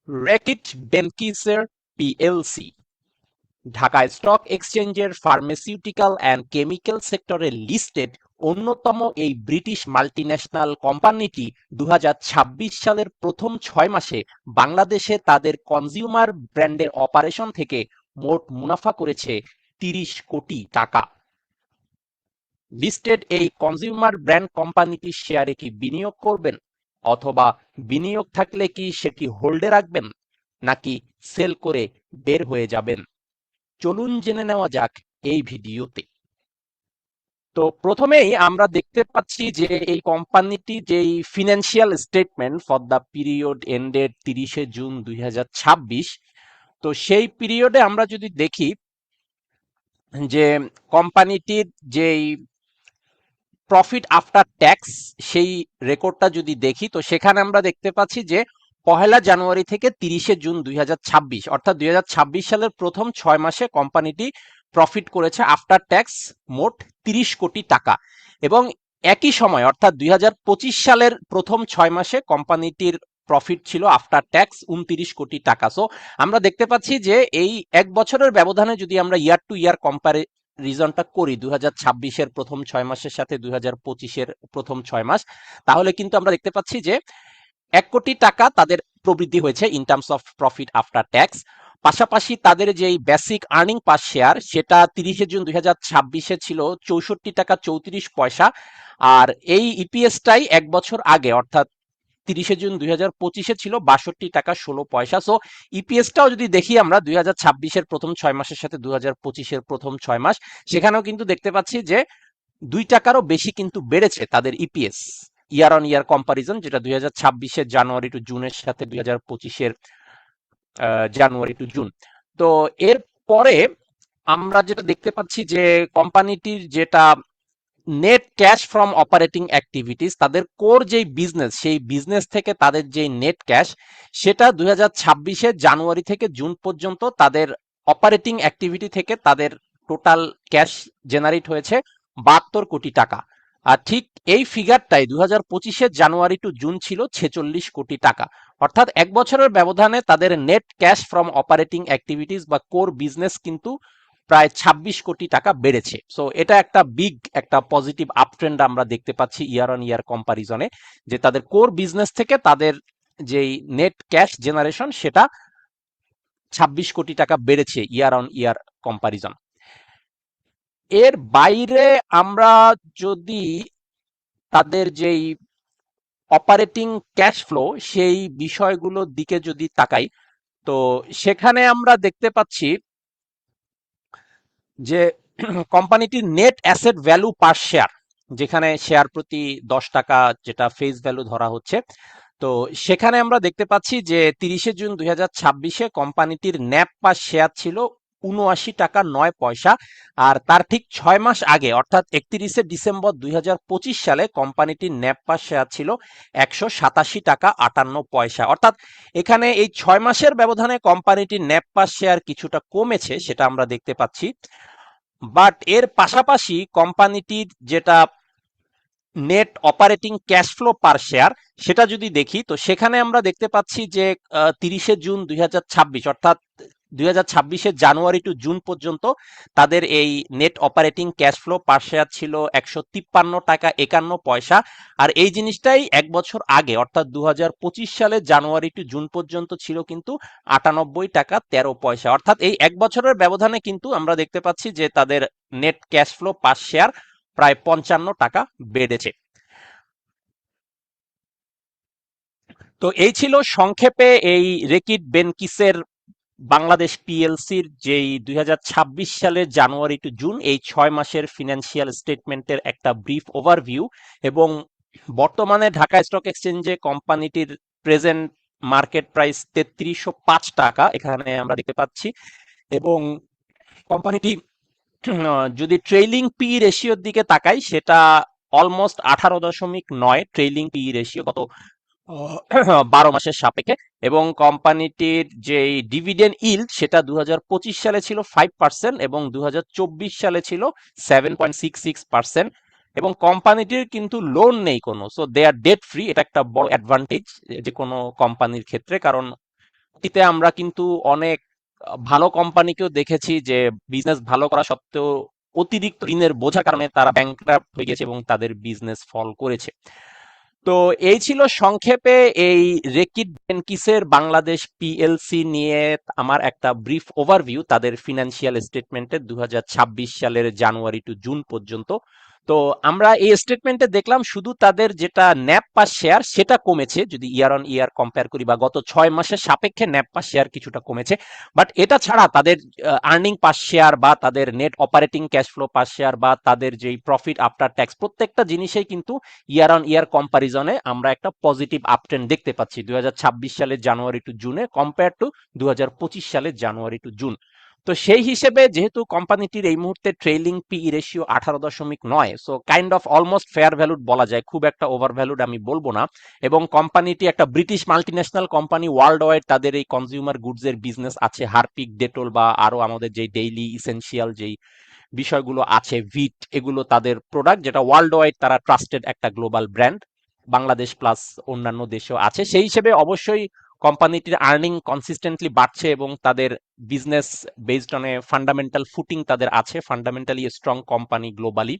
Reckitt বেনকিসের PLC Dhaka stock এক্সচেঞ্জের pharmaceutical and chemical সেক্টরে listed অন্যতম এই ব্রিটিশ মাল্টিন্যাশনাল কোম্পানিটি 2026 সালের প্রথম 6 মাসে বাংলাদেশে তাদের কনজিউমার ব্র্যান্ডের অপারেশন থেকে মোট মুনাফা করেছে 30 কোটি টাকা। লিস্টেড এই কনজিউমার ব্র্যান্ড কোম্পানিটির শেয়ারে কি বিনিয়োগ করবেন, অথবা বিনিয়োগ থাকলে কি সেটি হোল্ডে রাখবেন, নাকি সেল করে বের হয়ে যাবেন? চলুন জেনে নেওয়া যাক এই ভিডিওতে। তো প্রথমেই আমরা দেখতে পাচ্ছি যে এই কোম্পানিটি যেই financial statement for the period ended 30 June 2026, তো সেই পিরিয়ডে আমরা যদি দেখি যে কোম্পানিটির যেই প্রফিট আফটার ট্যাক্স সেই রেকর্ডটা যদি দেখি, তো সেখানে আমরা দেখতে পাচ্ছি যে 1 জানুয়ারি থেকে 30 জুন 2026, অর্থাৎ 2026 সালের প্রথম 6 মাসে কোম্পানিটি প্রফিট করেছে আফটার ট্যাক্স মোট 30 কোটি টাকা। এবং একই সময় অর্থাৎ 2025 সালের প্রথম 6 মাসে কোম্পানিটির প্রফিট ছিল আফটার ট্যাক্স 29 কোটি টাকা। সো আমরা দেখতে পাচ্ছি যে এই এক বছরের ব্যবধানে যদি আমরা ইয়ার টু ইয়ার রিজনটা করি 2026-এর প্রথম 6 মাসের সাথে 2025-এর প্রথম 6 মাস, তাহলে কিন্তু আমরা দেখতে পাচ্ছি যে 1 কোটি টাকা তাদের প্রবৃদ্ধি হয়েছে in terms of profit after tax. পাশাপাশি তাদের যেই বেসিক আর্নিং পার শেয়ার সেটা 30 জুন 2026-এ ছিল 64 টাকা 34 পয়সা। আর এই ইপিএসটাই এক বছর আগে অর্থাৎ 30 জুন 2025-এ ছিল 62 টাকা 16 পয়সা। সো ইপিএসটাও যদি দেখি আমরা 2026-এর প্রথম 6 মাসের সাথে 2025-এর প্রথম 6 মাস, সেখানেও কিন্তু দেখতে পাচ্ছি যে 2 টাকারও বেশি কিন্তু বেড়েছে তাদের EPS year on year comparison, যেটা 2026-এর জানুয়ারি টু জুনের সাথে 2025-এর জানুয়ারি টু জুন। তো এর পরে আমরা যেটা দেখতে পাচ্ছি যে কোম্পানিটির যেটা net cash from operating activities, তাদের কোর যেই বিজনেস সেই বিজনেস থেকে তাদের যে নেট ক্যাশ সেটা 2026-এ জানুয়ারি থেকে জুন পর্যন্ত তাদের অপারেটিং অ্যাক্টিভিটি থেকে তাদের টোটাল ক্যাশ জেনারেট হয়েছে 72 কোটি টাকা। আর ঠিক এই ফিগারটাই 2025-এর জানুয়ারি টু জুন ছিল 46 কোটি টাকা। অর্থাৎ এক বছরের ব্যবধানে তাদের net cash from operating activities বা কোর বিজনেস কিন্তু প্রায় 26 কোটি টাকা বেড়েছে। সো এটা একটা বিগ একটা পজিটিভ আপ ট্রেন্ড আমরা দেখতে পাচ্ছি ইয়ার অন ইয়ার কম্পারিজনে, যে তাদের কোর বিজনেস থেকে তাদের যেই নেট ক্যাশ জেনারেশন সেটা 26 কোটি টাকা বেড়েছে ইয়ার অন ইয়ার কম্পারিজন। এর বাইরে আমরা যদি তাদের যেই অপারেটিং ক্যাশ ফ্লো সেই বিষয়গুলোর দিকে যদি তাকাই, তো সেখানে আমরা দেখতে পাচ্ছি যে কোম্পানিটির নেট অ্যাসেট ভ্যালু পার শেয়ার, যেখানে শেয়ার প্রতি 10 টাকা যেটা ফেস ভ্যালু ধরা হচ্ছে, তো সেখানে আমরা দেখতে পাচ্ছি যে 30 জুন 2026-এ কোম্পানিটির ন্যাপ পার শেয়ার ছিল 79 টাকা 9 পয়সা। আর তার ঠিক 6 মাস আগে অর্থাৎ 31 ডিসেম্বর 2025 সালে কোম্পানিটির ন্যাপ পার শেয়ার ছিল 187 টাকা 58 পয়সা। অর্থাৎ এখানে এই 6 মাসের ব্যবধানে কোম্পানিটির ন্যাপ পার শেয়ার কিছুটা কমেছে, সেটা আমরা দেখতে পাচ্ছি। বাট এর পাশাপাশি কোম্পানিটির যেটা নেট অপারেটিং ক্যাশ ফ্লো পার শেয়ার সেটা যদি দেখি, তো সেখানে আমরা দেখতে পাচ্ছি যে 30 জুন 2026 অর্থাৎ 2026-এর জানুয়ারি টু জুন পর্যন্ত তাদের এই নেট অপারেটিং ক্যাশ ফ্লো পার শেয়ার ছিল 153 টাকা 51 পয়সা। আর এই জিনিসটাই এক বছর আগে অর্থাৎ 2025 সালের জানুয়ারি টু জুন পর্যন্ত ছিল কিন্তু 98 টাকা 13 পয়সা। অর্থাৎ এই এক বছরের ব্যবধানে কিন্তু আমরা দেখতে পাচ্ছি যে তাদের নেট ক্যাশ ফ্লো পার শেয়ার প্রায় 55 টাকা বেড়েছে। তো এই ছিল সংক্ষেপে এই রেকিট বেনকিসের বাংলাদেশ পিএলসির যেই 2026 সালের জানুয়ারি টু জুন এই 6 মাসের ফিনান্সিয়াল স্টেটমেন্টের একটা ব্রিফ ওভারভিউ। এবং বর্তমানে ঢাকা স্টক এক্সচেঞ্জে কোম্পানিটির প্রেজেন্ট মার্কেট প্রাইস 3305 টাকা এখানে আমরা দেখতে পাচ্ছি। এবং কোম্পানিটি যদি ট্রেইলিং পি রেশিওর দিকে তাকাই, সেটা অলমোস্ট 18.9 ট্রেইলিং পি রেশিও গত 12 মাসের সাপেক্ষে। এবং কোম্পানিটির যে ডিভিডেন্ড ইল্ড সেটা 2025 সালে ছিল 5% এবং 2024 সালে ছিল 7.66%। এবং কোম্পানিটির কিন্তু লোন নেই কোনো, so they are debt free. এটা একটা বড় অ্যাডভান্টেজ যে কোনো কোম্পানির ক্ষেত্রে, কারণ পরবর্তীতে আমরা কিন্তু অনেক ভালো কোম্পানিকেও দেখেছি যে বিজনেস ভালো করা সত্ত্বেও অতিরিক্ত ঋণের বোঝার কারণে তারা ব্যাংকরাপ্ট হয়ে গেছে এবং তাদের বিজনেস ফল করেছে। তো এই ছিল সংক্ষেপে এই রেকিট বেনকিসের বাংলাদেশ পিএলসি নিয়ে আমার একটা ব্রিফ ওভারভিউ তাদের ফিনান্সিয়াল স্টেটমেন্টের 2026 সালের জানুয়ারি টু জুন পর্যন্ত। তো আমরা এই স্টেটমেন্টে দেখলাম শুধু তাদের যেটা ন্যাপ পার শেয়ার সেটা কমেছে, যদি ইয়ার অন ইয়ার কম্পেয়ার করি বা গত 6 মাসের সাপেক্ষে ন্যাপ পার শেয়ার কিছুটা কমেছে। বাট এটা ছাড়া তাদের আর্নিং পার শেয়ার বা তাদের নেট অপারেটিং ক্যাশ ফ্লো পার শেয়ার বা তাদের যেই প্রফিট আফটার ট্যাক্স প্রত্যেকটা জিনিসেই কিন্তু ইয়ার অন ইয়ার কম্পারিজনে আমরা একটা পজিটিভ আপট্রেন্ড দেখতে পাচ্ছি 2026 সালের জানুয়ারি টু জুনে কম্পেয়ার টু 2025 সালের জানুয়ারি টু জুন। তো সেই হিসেবে যেহেতু কোম্পানিটির এই মুহূর্তে trailing PE ratio 18.9, so kind of almost fair valued বলা যায়, খুব একটা ওভার ভ্যালুড আমি বলবো না। এবং কোম্পানিটি একটা British multinational company, world wide তাদের এই কনজিউমার গুডস এর বিজনেস আছে, হারপিক, ডেটল বা আরো আমাদের যে ডেইলি ইসেনশিয়াল যেই বিষয়গুলো আছে, ভিট, এগুলো তাদের প্রোডাক্ট যেটা ওয়ার্ল্ড ওয়াইড তারা ট্রাস্টেড একটা গ্লোবাল ব্র্যান্ড, বাংলাদেশ প্লাস অন্যান্য দেশেও আছে। সেই হিসেবে অবশ্যই কোম্পানিটির আর্নিং কনসিস্টেন্টলি বাড়ছে এবং তাদের business based on a fundamental footing তাদের আছে, ফান্ডামেন্টালি স্ট্রং কোম্পানি গ্লোবালি।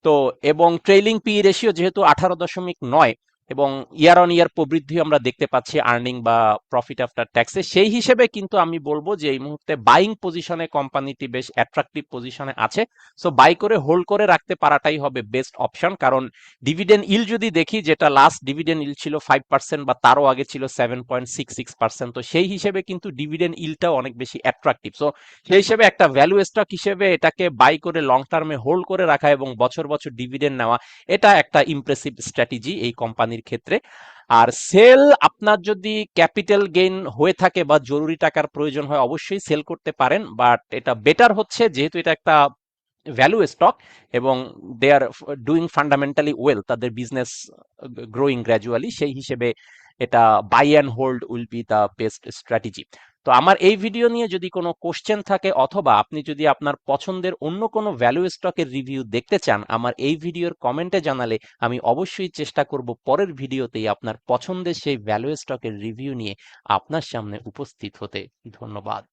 তো এবং ট্রেইলিং পি রেশিও যেহেতু 18.9 এবং ইয়ার অন ইয়ার প্রবৃদ্ধি আমরা দেখতে পাচ্ছি আর্নিং বা প্রফিট আফটার ট্যাক্সে, সেই হিসেবে কিন্তু আমি বলবো যে এই মুহূর্তে বাইং পজিশনে কোম্পানিটি বেশ অ্যাট্রাকটিভ পজিশনে আছে। সো বাই করে হোল্ড করে রাখতে পারাটাই হবে বেস্ট অপশন। কারণ ডিভিডেন্ড ইল যদি দেখি, যেটা লাস্ট ডিভিডেন্ড ইল ছিল 5% বা তারও আগে ছিল 7.66%, তো সেই হিসেবে কিন্তু ডিভিডেন্ড ইলটাও অনেক বেশি অ্যাট্রাকটিভ। সো সেই হিসেবে একটা ভ্যালু স্টক হিসেবে এটাকে বাই করে লং টার্মে হোল্ড করে রাখা এবং বছর বছর ডিভিডেন্ড নেওয়া, এটা একটা ইমপ্রেসিভ স্ট্র্যাটেজি এই কোম্পানির ক্ষেত্রে। আর সেল, আপনার যদি ক্যাপিটাল গেইন হয়ে থাকে বা জরুরি টাকার প্রয়োজন হয় অবশ্যই সেল করতে পারেন, বাট এটা বেটার হচ্ছে যেহেতু এটা একটা ভ্যালু স্টক এবং they are doing fundamentally well, তাদের বিজনেস গ্রোয়িং গ্র্যাজুয়ালি, সেই হিসেবে এটা buy and hold will be the best strategy. তো আমার এই ভিডিও নিয়ে যদি কোনো কোশ্চেন থাকে অথবা আপনি যদি আপনার পছন্দের অন্য কোনো ভ্যালু স্টকের রিভিউ দেখতে চান, আমার এই ভিডিওর কমেন্টে জানালে আমি অবশ্যই চেষ্টা করব পরের ভিডিওতেই আপনার পছন্দের সেই ভ্যালু স্টকের রিভিউ নিয়ে আপনার সামনে উপস্থিত হতে। ধন্যবাদ।